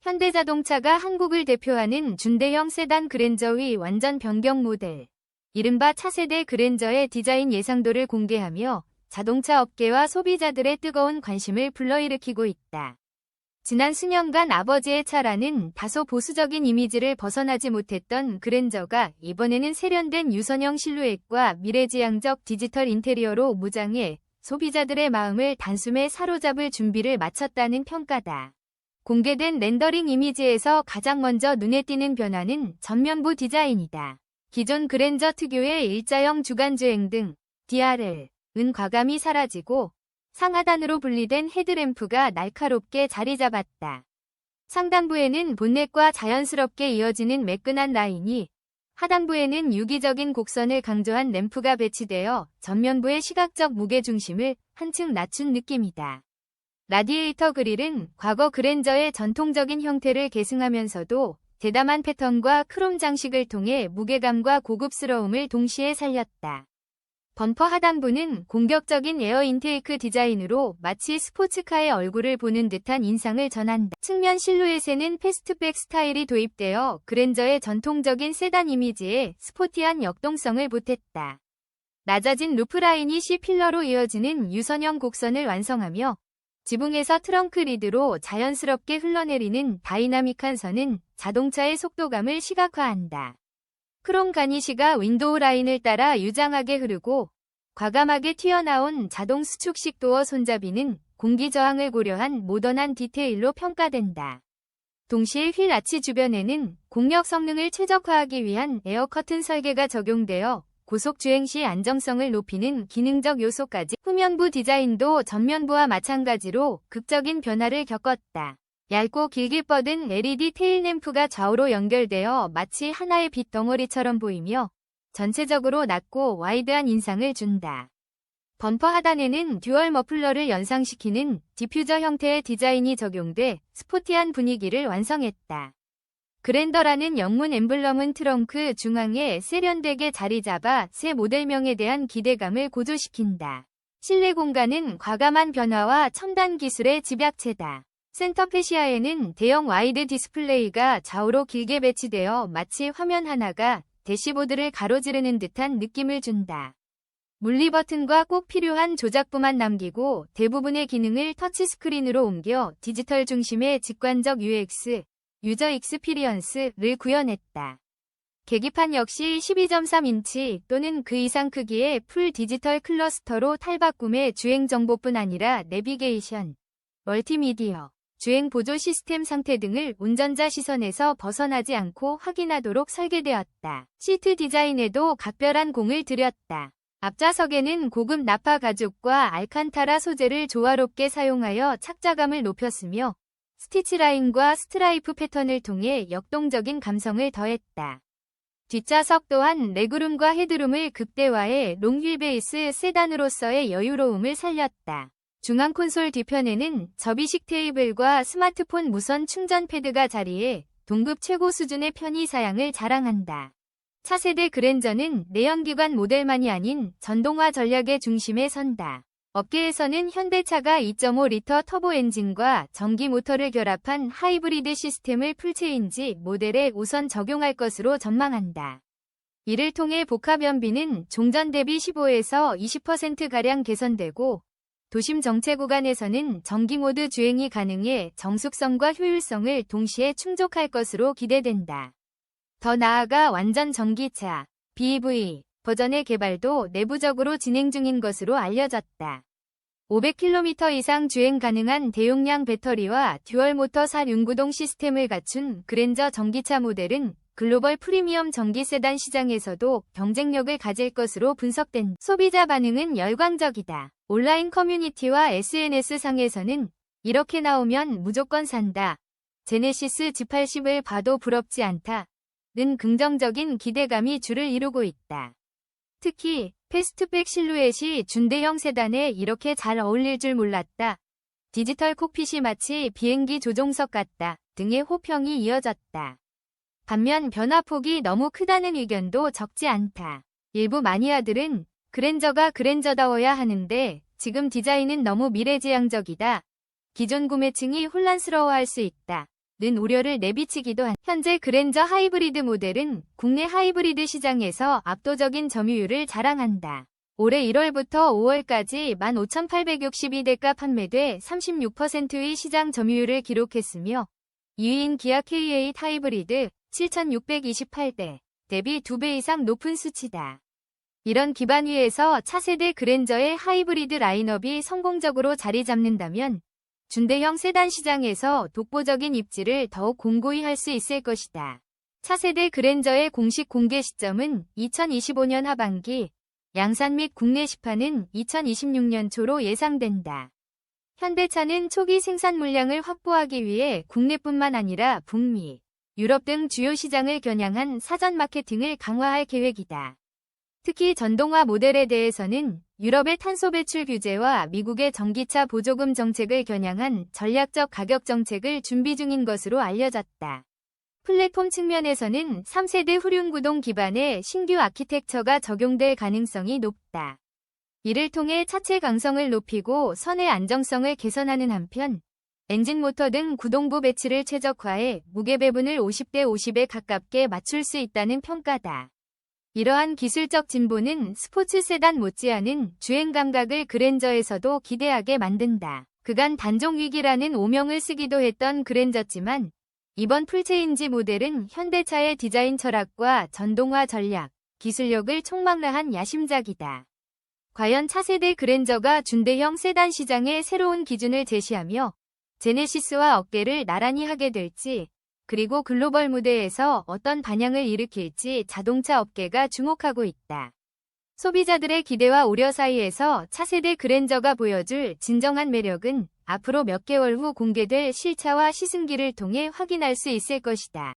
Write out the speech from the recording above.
현대자동차가 한국을 대표하는 준대형 세단 그랜저의 완전 변경 모델, 이른바 차세대 그랜저의 디자인 예상도를 공개하며 자동차 업계와 소비자들의 뜨거운 관심을 불러일으키고 있다. 지난 수년간 아버지의 차라는 다소 보수적인 이미지를 벗어나지 못했던 그랜저가 이번에는 세련된 유선형 실루엣과 미래지향적 디지털 인테리어로 무장해 소비자들의 마음을 단숨에 사로잡을 준비를 마쳤다는 평가다. 공개된 렌더링 이미지에서 가장 먼저 눈에 띄는 변화는 전면부 디자인이다. 기존 그랜저 특유의 일자형 주간주행 등 DRL은 과감히 사라지고 상하단으로 분리된 헤드램프가 날카롭게 자리 잡았다. 상단부에는 본넷과 자연스럽게 이어지는 매끈한 라인이, 하단부에는 유기적인 곡선을 강조한 램프가 배치되어 전면부의 시각적 무게중심을 한층 낮춘 느낌이다. 라디에이터 그릴은 과거 그랜저의 전통적인 형태를 계승하면서도 대담한 패턴과 크롬 장식을 통해 무게감과 고급스러움을 동시에 살렸다. 범퍼 하단부는 공격적인 에어 인테이크 디자인으로 마치 스포츠카의 얼굴을 보는 듯한 인상을 전한다. 측면 실루엣에는 패스트백 스타일이 도입되어 그랜저의 전통적인 세단 이미지에 스포티한 역동성을 보탰다. 낮아진 루프라인이 C필러로 이어지는 유선형 곡선을 완성하며 지붕에서 트렁크 리드로 자연스럽게 흘러내리는 다이나믹한 선은 자동차의 속도감을 시각화한다. 크롬 가니쉬가 윈도우 라인을 따라 유장하게 흐르고 과감하게 튀어나온 자동 수축식 도어 손잡이는 공기 저항을 고려한 모던한 디테일로 평가된다. 동시에 휠 아치 주변에는 공력 성능을 최적화하기 위한 에어 커튼 설계가 적용되어 고속 주행 시 안정성을 높이는 기능적 요소까지. 후면부 디자인도 전면부와 마찬가지로 극적인 변화를 겪었다. 얇고 길게 뻗은 LED 테일램프가 좌우로 연결되어 마치 하나의 빛 덩어리처럼 보이며 전체적으로 낮고 와이드한 인상을 준다. 범퍼 하단에는 듀얼 머플러를 연상시키는 디퓨저 형태의 디자인이 적용돼 스포티한 분위기를 완성했다. 그랜더라는 영문 엠블럼은 트렁크 중앙에 세련되게 자리 잡아 새 모델명에 대한 기대감을 고조시킨다. 실내 공간은 과감한 변화와 첨단 기술의 집약체다. 센터 페시아에는 대형 와이드 디스플레이가 좌우로 길게 배치되어 마치 화면 하나가 대시보드를 가로지르는 듯한 느낌을 준다. 물리 버튼과 꼭 필요한 조작부만 남기고 대부분의 기능을 터치스크린으로 옮겨 디지털 중심의 직관적 UX, 유저 익스피리언스를 구현했다. 계기판 역시 12.3인치 또는 그 이상 크기의 풀 디지털 클러스터로 탈바꿈의 주행 정보뿐 아니라 내비게이션, 멀티미디어, 주행 보조 시스템 상태 등을 운전자 시선에서 벗어나지 않고 확인하도록 설계되었다. 시트 디자인에도 각별한 공을 들였다. 앞좌석에는 고급 나파 가죽과 알칸타라 소재를 조화롭게 사용하여 착자감을 높였으며 스티치 라인과 스트라이프 패턴을 통해 역동적인 감성을 더했다. 뒷좌석 또한 레그룸과 헤드룸을 극대화해 롱휠 베이스 세단으로서의 여유로움을 살렸다. 중앙 콘솔 뒤편에는 접이식 테이블과 스마트폰 무선 충전 패드가 자리해 동급 최고 수준의 편의 사양을 자랑한다. 차세대 그랜저는 내연기관 모델만이 아닌 전동화 전략의 중심에 선다. 업계에서는 현대차가 2.5리터 터보 엔진과 전기 모터를 결합한 하이브리드 시스템을 풀체인지 모델에 우선 적용할 것으로 전망한다. 이를 통해 복합 연비는 종전 대비 15에서 20%가량 개선되고 도심 정체 구간에서는 전기 모드 주행이 가능해 정숙성과 효율성을 동시에 충족할 것으로 기대된다. 더 나아가 완전 전기차, BEV 버전의 개발도 내부적으로 진행 중인 것으로 알려졌다. 500km 이상 주행 가능한 대용량 배터리와 듀얼 모터 4륜구동 시스템을 갖춘 그랜저 전기차 모델은 글로벌 프리미엄 전기 세단 시장에서도 경쟁력을 가질 것으로 분석된다. 소비자 반응은 열광적이다. 온라인 커뮤니티와 SNS상에서는 이렇게 나오면 무조건 산다. 제네시스 G80을 봐도 부럽지 않다. 는 긍정적인 기대감이 줄을 이루고 있다. 특히 패스트백 실루엣이 준대형 세단에 이렇게 잘 어울릴 줄 몰랐다. 디지털 콕핏이 마치 비행기 조종석 같다. 등의 호평이 이어졌다. 반면 변화폭이 너무 크다는 의견도 적지 않다. 일부 마니아들은 그랜저가 그랜저다워야 하는데 지금 디자인은 너무 미래지향적이다. 기존 구매층이 혼란스러워할 수 있다. 우려를 내비치기도 한. 현재 그랜저 하이브리드 모델은 국내 하이브리드 시장에서 압도적인 점유율을 자랑한다. 올해 1월부터 5월까지 15,862대가 판매돼 36%의 시장 점유율을 기록했으며 2위인 기아 K8 하이브리드 7,628대, 대비 2배 이상 높은 수치다. 이런 기반 위에서 차세대 그랜저의 하이브리드 라인업이 성공적으로 자리 잡는다면 준대형 세단 시장에서 독보적인 입지를 더욱 공고히 할 수 있을 것이다. 차세대 그랜저의 공식 공개 시점은 2025년 하반기, 양산 및 국내 시판은 2026년 초로 예상된다. 현대차는 초기 생산 물량을 확보하기 위해 국내뿐만 아니라 북미, 유럽 등 주요 시장을 겨냥한 사전 마케팅을 강화할 계획이다. 특히 전동화 모델에 대해서는 유럽의 탄소 배출 규제와 미국의 전기차 보조금 정책을 겨냥한 전략적 가격 정책을 준비 중인 것으로 알려졌다. 플랫폼 측면에서는 3세대 후륜구동 기반의 신규 아키텍처가 적용될 가능성이 높다. 이를 통해 차체 강성을 높이고 선의 안정성을 개선하는 한편 엔진 모터 등 구동부 배치를 최적화해 무게 배분을 50대 50에 가깝게 맞출 수 있다는 평가다. 이러한 기술적 진보는 스포츠 세단 못지않은 주행 감각을 그랜저에서도 기대하게 만든다. 그간 단종 위기라는 오명을 쓰기도 했던 그랜저지만 이번 풀체인지 모델은 현대차의 디자인 철학과 전동화 전략, 기술력을 총망라한 야심작이다. 과연 차세대 그랜저가 준대형 세단 시장의 새로운 기준을 제시하며 제네시스와 어깨를 나란히 하게 될지, 그리고 글로벌 무대에서 어떤 반향을 일으킬지 자동차 업계가 주목하고 있다. 소비자들의 기대와 우려 사이에서 차세대 그랜저가 보여줄 진정한 매력은 앞으로 몇 개월 후 공개될 실차와 시승기를 통해 확인할 수 있을 것이다.